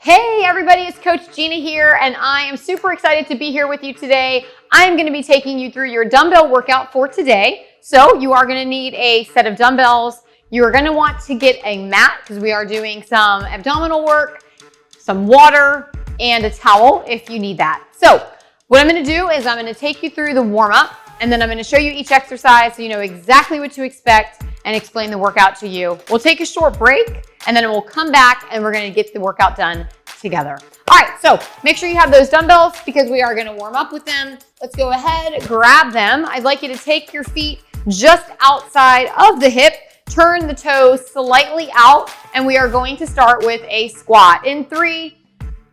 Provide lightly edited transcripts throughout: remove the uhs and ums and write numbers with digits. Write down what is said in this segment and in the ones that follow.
Hey everybody, it's Coach Gina here, and I am super excited to be here with you today. I'm going to be taking you through your dumbbell workout for today. So you are going to need a set of dumbbells. You are going to want to get a mat because we are doing some abdominal work, some water, and a towel if you need that. So what I'm going to do is I'm going to take you through the warm-up, and then I'm going to show you each exercise so you know exactly what to expect and explain the workout to you. We'll take a short break, and then we'll come back and we're going to get the workout done together. All right, so make sure you have those dumbbells because we are going to warm up with them. Let's go ahead, grab them. I'd like you to take your feet just outside of the hip, turn the toes slightly out, and we are going to start with a squat in 3,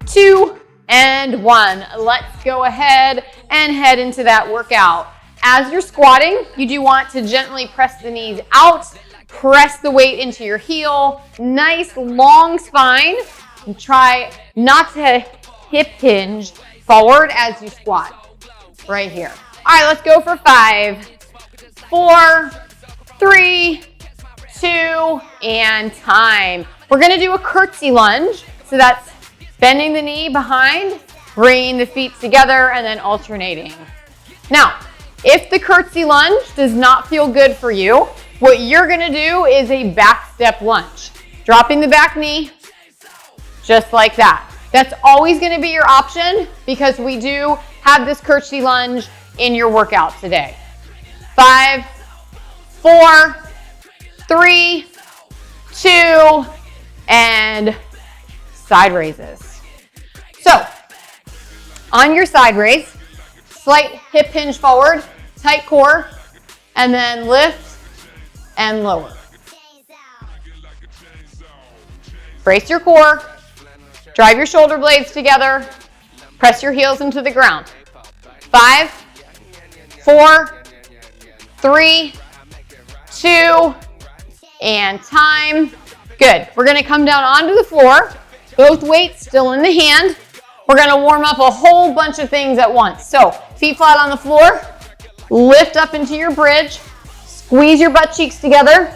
2, and 1. Let's go ahead and head into that workout. As you're squatting, you do want to gently press the knees out, press the weight into your heel, nice long spine, and try not to hip hinge forward as you squat right here. All right, let's go for 5, 4, 3, 2, and time. We're gonna do a curtsy lunge. So that's bending the knee behind, bringing the feet together, and then alternating. Now, if the curtsy lunge does not feel good for you, what you're gonna do is a back step lunge. Dropping the back knee, just like that. That's always gonna be your option because we do have this curtsy lunge in your workout today. 5, 4, 3, 2, and side raises. So, on your side raise, slight hip hinge forward, tight core, and then lift and lower. Brace your core, drive your shoulder blades together, press your heels into the ground. 5, 4, 3, 2, and time. Good. We're going to come down onto the floor, both weights still in the hand. We're going to warm up a whole bunch of things at once. So feet flat on the floor, lift up into your bridge, squeeze your butt cheeks together,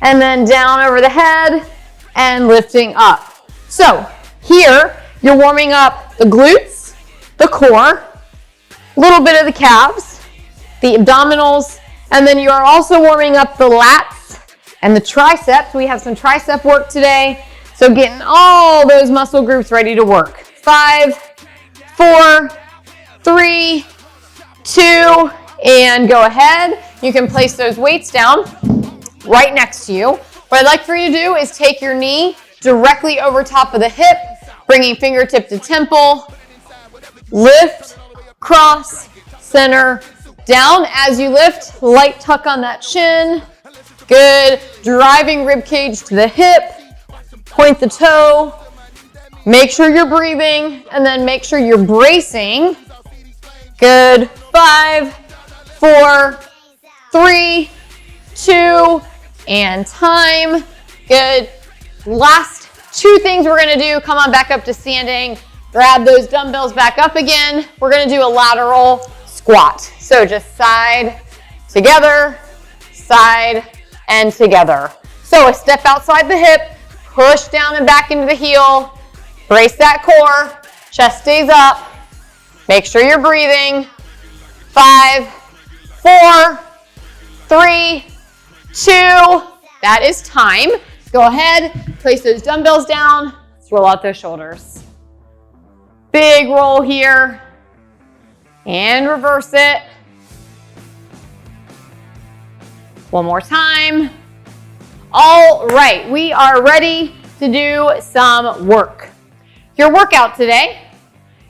and then down over the head and lifting up. So here you're warming up the glutes, the core, a little bit of the calves, the abdominals, and then you are also warming up the lats and the triceps. We have some tricep work today. So getting all those muscle groups ready to work. 5, 4, 3, 2, and go ahead. You can place those weights down right next to you. What I'd like for you to do is take your knee directly over top of the hip, bringing fingertip to temple, lift, cross, center, down. As you lift, light tuck on that chin. Good. Driving rib cage to the hip, point the toe. Make sure you're breathing, and then make sure you're bracing. Good. 5, 4, 3, 2, and time. Good. Last 2 things we're gonna do. Come on back up to standing. Grab those dumbbells back up again. We're gonna do a lateral squat. So just side, together, side, and together. So a step outside the hip, push down and back into the heel. Brace that core, chest stays up. Make sure you're breathing. 5, 4, 3, 2. That is time. Go ahead, place those dumbbells down. Let's roll out those shoulders. Big roll here. And reverse it. One more time. All right, we are ready to do some work. Your workout today,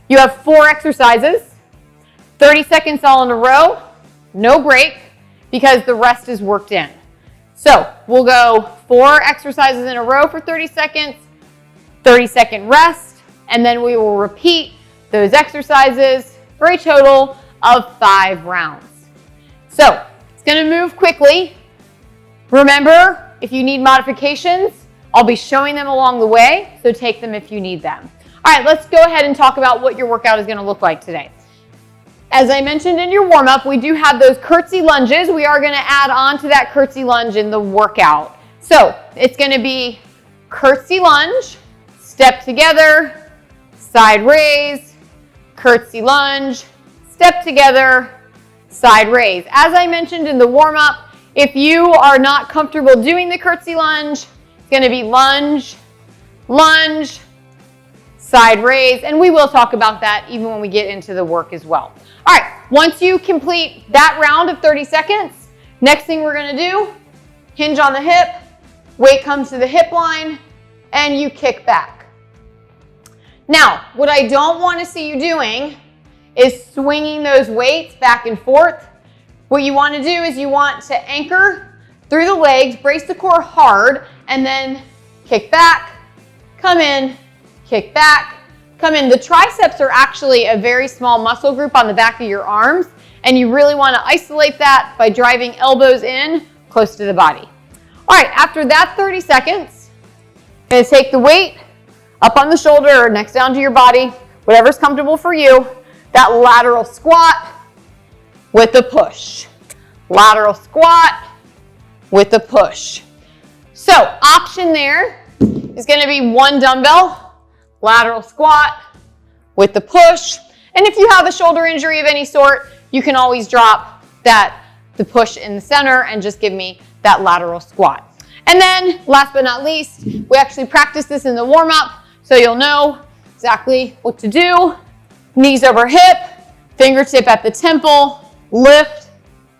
you have 4 exercises, 30 seconds all in a row, no break, because the rest is worked in. So we'll go 4 exercises in a row for 30 seconds, 30-second rest, and then we will repeat those exercises for a total of 5 rounds. So it's gonna move quickly. Remember, if you need modifications, I'll be showing them along the way, so take them if you need them. All right, let's go ahead and talk about what your workout is gonna look like today. As I mentioned in your warm-up, we do have those curtsy lunges. We are gonna add on to that curtsy lunge in the workout. So it's gonna be curtsy lunge, step together, side raise, curtsy lunge, step together, side raise. As I mentioned in the warm-up, if you are not comfortable doing the curtsy lunge, it's going to be lunge, lunge, side raise, and we will talk about that even when we get into the work as well. All right, once you complete that round of 30 seconds, next thing we're going to do, hinge on the hip, weight comes to the hip line, and you kick back. Now, what I don't want to see you doing is swinging those weights back and forth. What you want to do is you want to anchor through the legs, brace the core hard, and then kick back, come in, kick back, come in. The triceps are actually a very small muscle group on the back of your arms, and you really want to isolate that by driving elbows in close to the body. All right, after that 30 seconds, I'm going to take the weight up on the shoulder or next down to your body, whatever's comfortable for you. That lateral squat with the push. Lateral squat with the push. So option there is going to be one dumbbell, lateral squat with the push. And if you have a shoulder injury of any sort, you can always drop the push in the center and just give me that lateral squat. And then last but not least, we actually practice this in the warm-up so you'll know exactly what to do. Knees over hip, fingertip at the temple, lift,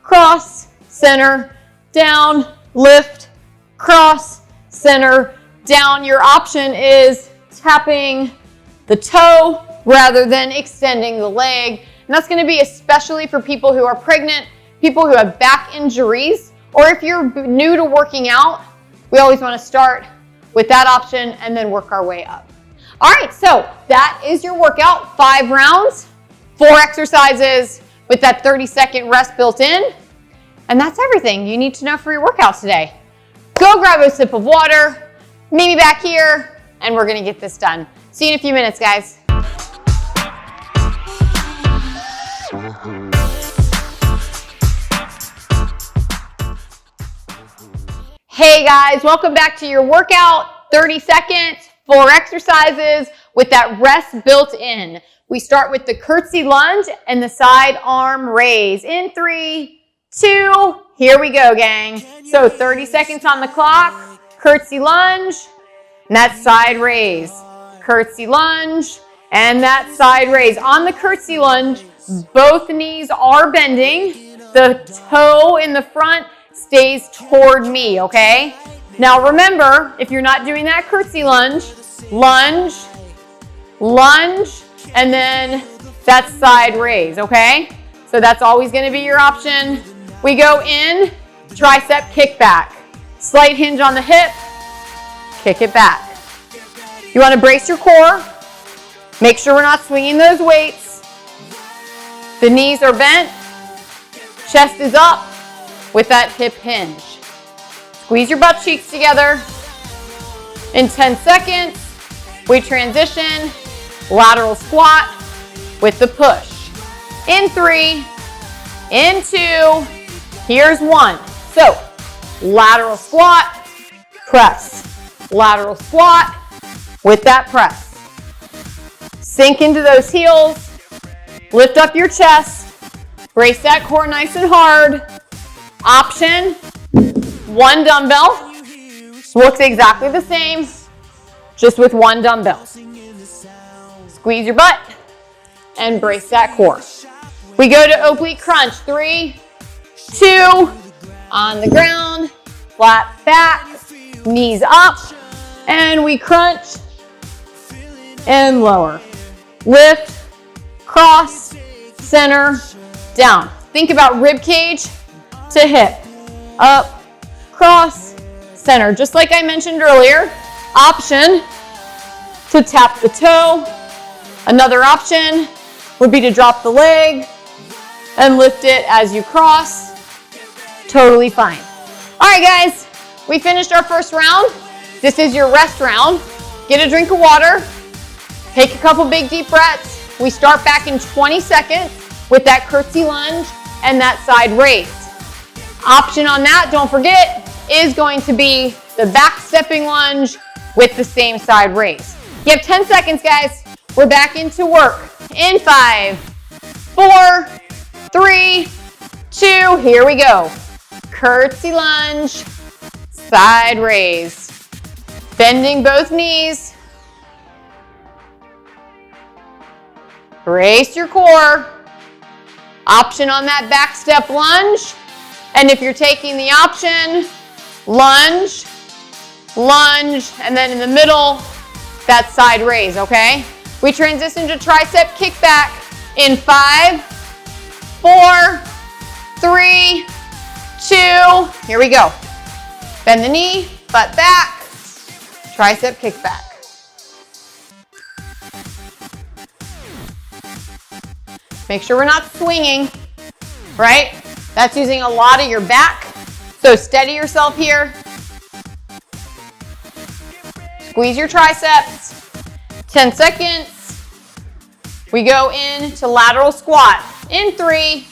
cross, center, down, lift, cross, center, down. Your option is tapping the toe rather than extending the leg. And that's going to be especially for people who are pregnant, people who have back injuries, or if you're new to working out, we always want to start with that option and then work our way up. All right, so that is your workout. 5 rounds, 4 exercises with that 30-second rest built in. And that's everything you need to know for your workout today. Go grab a sip of water, meet me back here, and we're gonna get this done. See you in a few minutes, guys. Hey guys, welcome back to your workout. 30 seconds, 4 exercises with that rest built in. We start with the curtsy lunge and the side arm raise. In 3, 2, here we go, gang. So 30 seconds on the clock, curtsy lunge, and that side raise. Curtsy lunge, and that side raise. On the curtsy lunge, both knees are bending. The toe in the front stays toward me, okay? Now remember, if you're not doing that curtsy lunge, lunge, lunge, and then that side raise, okay? So that's always gonna be your option. We go in, tricep kickback. Slight hinge on the hip, kick it back. You wanna brace your core. Make sure we're not swinging those weights. The knees are bent, chest is up with that hip hinge. Squeeze your butt cheeks together. In 10 seconds, we transition, lateral squat with the push. In 3, in 2, here's 1. So, lateral squat, press. Lateral squat with that press. Sink into those heels, lift up your chest, brace that core nice and hard. Option, 1 dumbbell, looks exactly the same, just with 1 dumbbell. Squeeze your butt and brace that core. We go to oblique crunch. 3, 2, on the ground, flat back, knees up, and we crunch and lower. Lift, cross, center, down. Think about rib cage to hip. Up, cross, center. Just like I mentioned earlier, option to tap the toe. Another option would be to drop the leg and lift it as you cross. Totally fine. All right, guys, we finished our first round. This is your rest round. Get a drink of water. Take a couple big deep breaths. We start back in 20 seconds with that curtsy lunge and that side raise. Option on that, don't forget, is going to be the back stepping lunge with the same side raise. You have 10 seconds, guys. We're back into work. In 5, 4, 3, 2, here we go. Curtsy lunge, side raise. Bending both knees. Brace your core. Option on that back step lunge. And if you're taking the option, lunge, lunge, and then in the middle, that side raise, okay? We transition to tricep kickback in 5, 4, 3, 2, here we go. Bend the knee, butt back, tricep kickback. Make sure we're not swinging, right? That's using a lot of your back. So steady yourself here. Squeeze your triceps. 10 seconds. We go into lateral squat. In 3,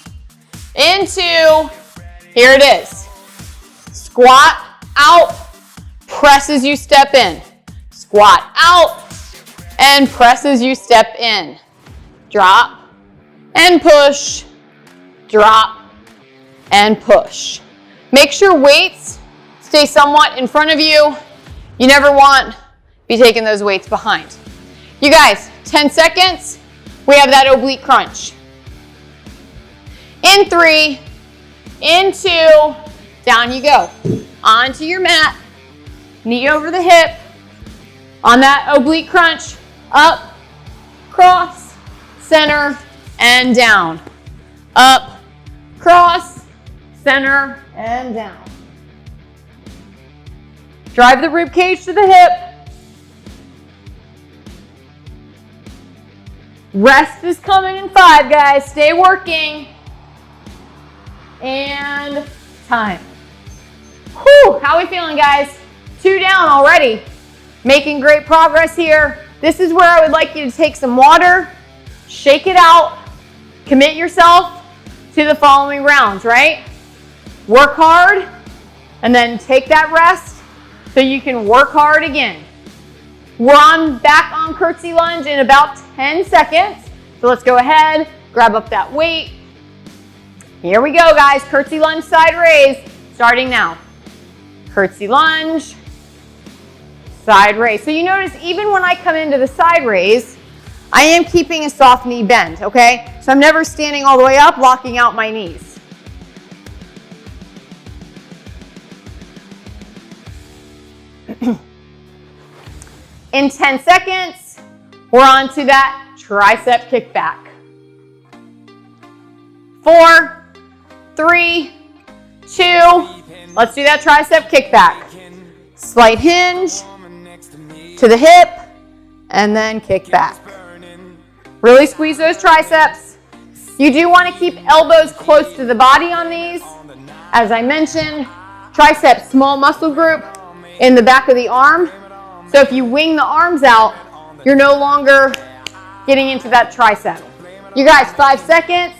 in 2, here it is. Squat out, press as you step in. Squat out, and press as you step in. Drop, and push, drop, and push. Make sure weights stay somewhat in front of you. You never want to be taking those weights behind. You guys, 10 seconds, we have that oblique crunch. In 3, in 2, down you go. Onto your mat, knee over the hip, on that oblique crunch, up, cross, center, and down. Up, cross, center, and down. Drive the rib cage to the hip. Rest is coming in 5, guys. Stay working. And time. Whew, how are we feeling, guys? 2 down already. Making great progress here. This is where I would like you to take some water, shake it out, commit yourself to the following rounds, right? Work hard, and then take that rest so you can work hard again. We're back on curtsy lunge in about 10 seconds. So let's go ahead, grab up that weight. Here we go, guys. Curtsy lunge, side raise, starting now. Curtsy lunge, side raise. So you notice even when I come into the side raise, I am keeping a soft knee bend, okay? So I'm never standing all the way up, locking out my knees. In 10 seconds, we're on to that tricep kickback. 4, 3, 2, let's do that tricep kickback. Slight hinge to the hip, and then kick back. Really squeeze those triceps. You do want to keep elbows close to the body on these. As I mentioned, tricep, small muscle group in the back of the arm. So if you wing the arms out, you're no longer getting into that tricep. You guys, 5 seconds.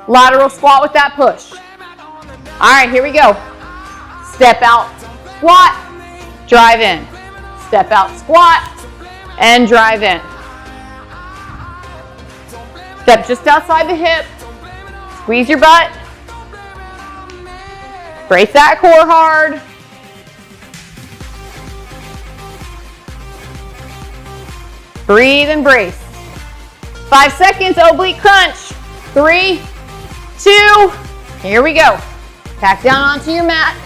Lateral squat with that push. All right, here we go. Step out, squat, drive in. Step out, squat, and drive in. Step just outside the hip. Squeeze your butt. Brace that core hard. Breathe and brace. 5 seconds, oblique crunch. 3, 2, here we go. Back down onto your mat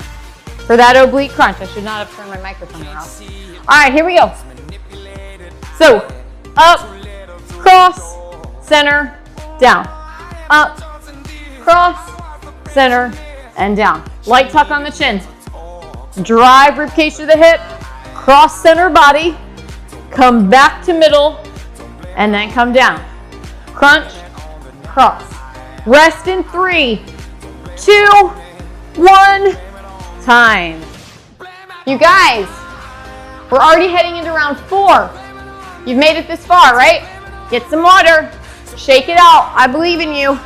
for that oblique crunch. I should not have turned my microphone around. All right, here we go. So, up, cross, center, down. Up, cross, center, and down. Light tuck on the chin. Drive ribcage to the hip, cross center body, come back to middle, and then come down. Crunch, cross. Rest in 3, 2, 1, time. You guys, we're already heading into round 4. You've made it this far, right? Get some water, shake it out. I believe in you.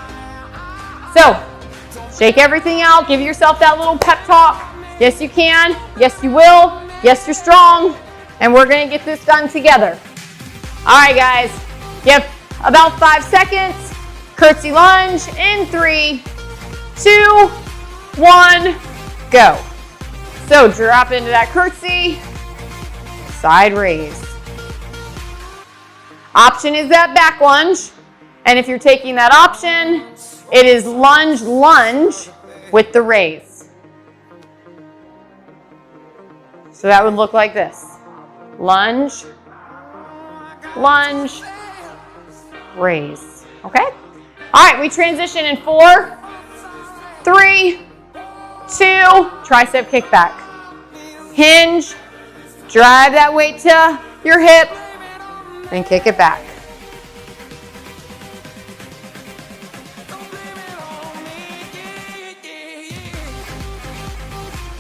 So, shake everything out. Give yourself that little pep talk. Yes, you can. Yes, you will. Yes, you're strong. And we're going to get this done together. All right, guys. You have about 5 seconds. Curtsy lunge in 3, 2, 1, go. So drop into that curtsy, side raise. Option is that back lunge. And if you're taking that option, it is lunge, lunge with the raise. So that would look like this. Lunge, lunge, raise. Okay? All right, we transition in 4, 3, 2, tricep kickback. Hinge, drive that weight to your hip, then kick it back.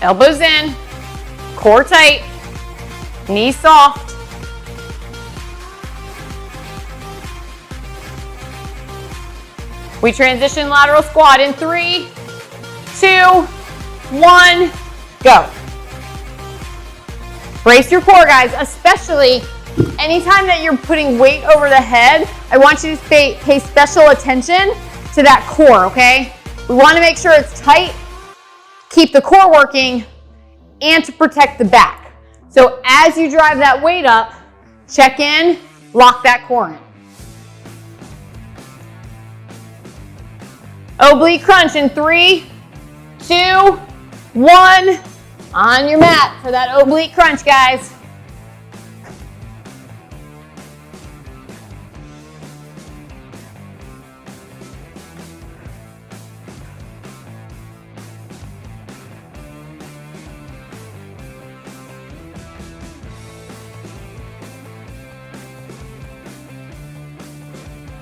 Elbows in, core tight, knees soft. We transition lateral squat in 3, 2, 1, go. Brace your core, guys, especially anytime that you're putting weight over the head. I want you to pay special attention to that core, okay? We want to make sure it's tight, keep the core working, and to protect the back. So as you drive that weight up, check in, lock that core in. Oblique crunch in 3, 2, 1. On your mat for that oblique crunch, guys.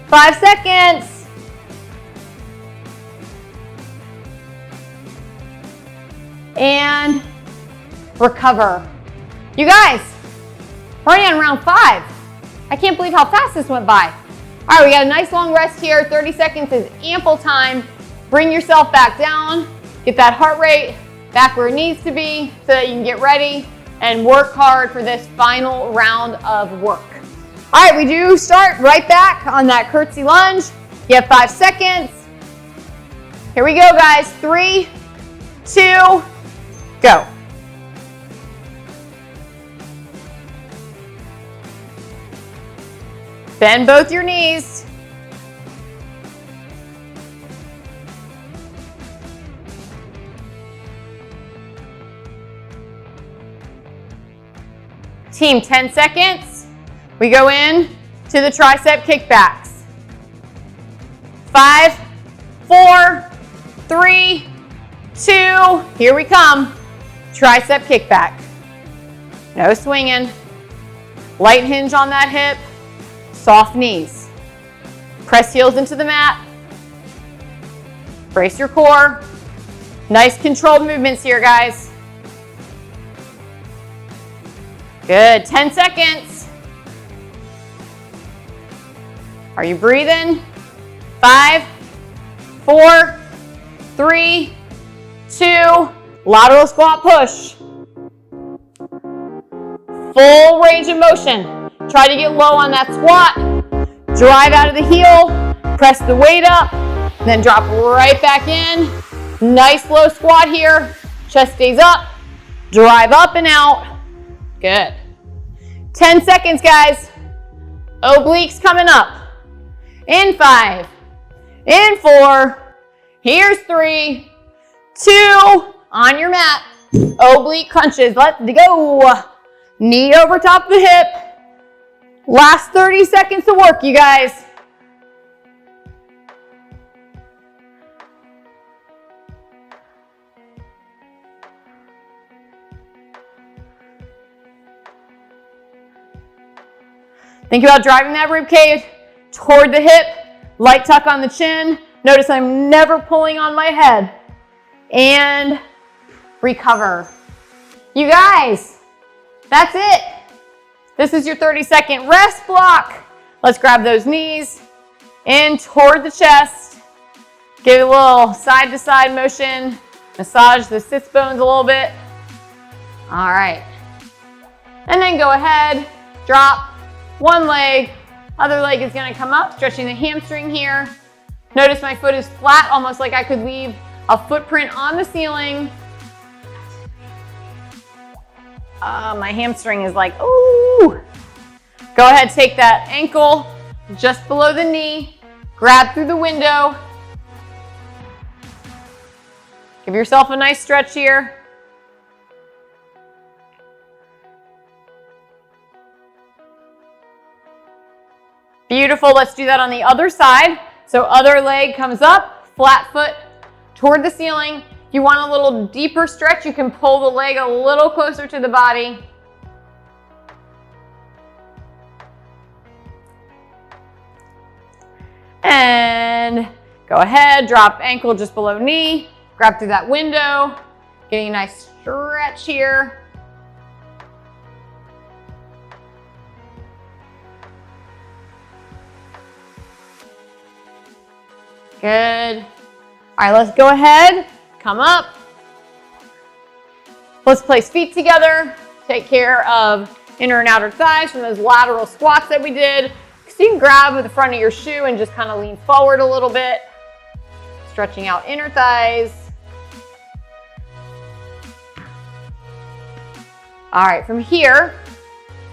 Five seconds. And recover. You guys, we're already on round 5. I can't believe how fast this went by. All right, we got a nice long rest here. 30 seconds is ample time. Bring yourself back down. Get that heart rate back where it needs to be so that you can get ready and work hard for this final round of work. All right, we do start right back on that curtsy lunge. You have 5 seconds. Here we go, guys. 3, 2, go. Bend both your knees. Team, 10 seconds. We go in to the tricep kickbacks. 5, 4, 3, 2, here we come. Tricep kickback. No swinging. Light hinge on that hip. Soft knees. Press heels into the mat. Brace your core. Nice controlled movements here, guys. Good, 10 seconds. Are you breathing? 5, 4, 3, 2, lateral squat push. Full range of motion. Try to get low on that squat. Drive out of the heel. Press the weight up. Then drop right back in. Nice low squat here. Chest stays up. Drive up and out. Good. 10 seconds, guys. Obliques coming up. In 5. In 4. Here's 3, 2. On your mat. Oblique crunches. Let's go. Knee over top of the hip. Last 30 seconds to work, you guys. Think about driving that rib cage toward the hip. Light tuck on the chin. Notice I'm never pulling on my head. And recover. You guys, that's it. This is your 30-second rest block. Let's grab those knees in toward the chest. Give it a little side-to-side motion. Massage the sits bones a little bit. All right. And then go ahead, drop one leg, Other leg is gonna come up, stretching the hamstring here. Notice my foot is flat, almost like I could leave a footprint on the ceiling. My hamstring is like, ooh. Go ahead, take that ankle just below the knee, grab through the window. Give yourself a nice stretch here. Beautiful, let's do that on the other side. So other leg comes up, flat foot toward the ceiling. If you want a little deeper stretch, you can pull the leg a little closer to the body. And go ahead, drop ankle just below knee, grab through that window, getting a nice stretch here. Good. All right, let's go ahead, come up. Let's place feet together, take care of inner and outer thighs from those lateral squats that we did. So you can grab with the front of your shoe and just kind of lean forward a little bit, stretching out inner thighs. All right, from here,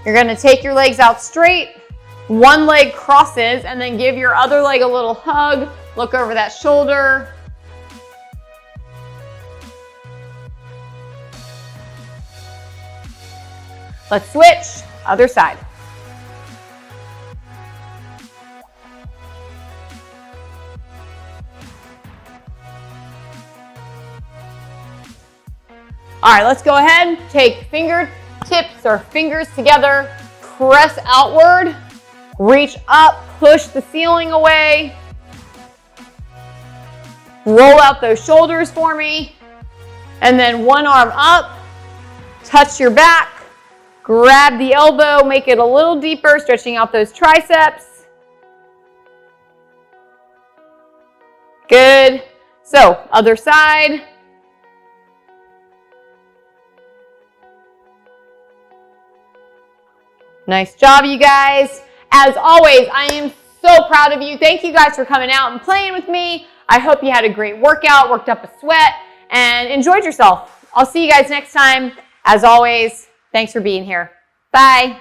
you're gonna take your legs out straight, one leg crosses, and then give your other leg a little hug. Look over that shoulder. Let's switch, other side. All right, let's go ahead, take fingertips or fingers together, press outward, reach up, push the ceiling away. Roll out those shoulders for me. And then one arm up, touch your back, grab the elbow, make it a little deeper, stretching out those triceps. Good. So, other side. Nice job, you guys. As always, I am so proud of you. Thank you guys for coming out and playing with me. I hope you had a great workout, worked up a sweat, and enjoyed yourself. I'll see you guys next time. As always, thanks for being here. Bye.